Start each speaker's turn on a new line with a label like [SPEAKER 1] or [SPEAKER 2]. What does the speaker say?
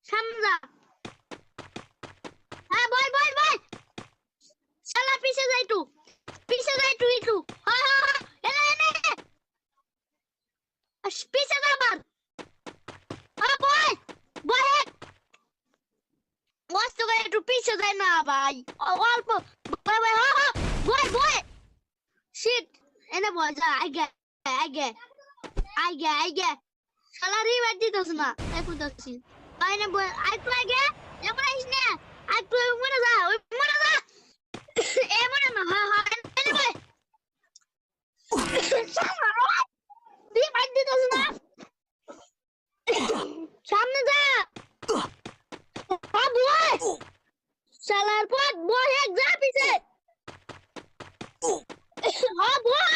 [SPEAKER 1] সামনে যা। হ্যাঁ বল বল বল। শালা পিছে যাই তু। পিছে যাই তুই তু। হ্যাঁ হ্যাঁ হ্যাঁ। এনে এনে। পিছে যা আবার। হ্যাঁ বল। বল। মস্ত করে একটু পিছে যায় না ভাই। অল্প। বল বল হ্যাঁ হ্যাঁ। বল বল। শিট। এনে বল যা আগে আগে আগে আগে। শালা রিভাইভ দিতেছ না। তাই কইতাছি। আইনে বল আই তো আগে। এবার আইস না। আই তুই মরে যা। ওই মরে যা। এ মরে না। হ্যাঁ হ্যাঁ এনে বল। রিভাইভ দিতেছ না। সামনে যা। হ্যাঁ বল। শালার পথ বল এক যা পিছে। হ্যাঁ বল।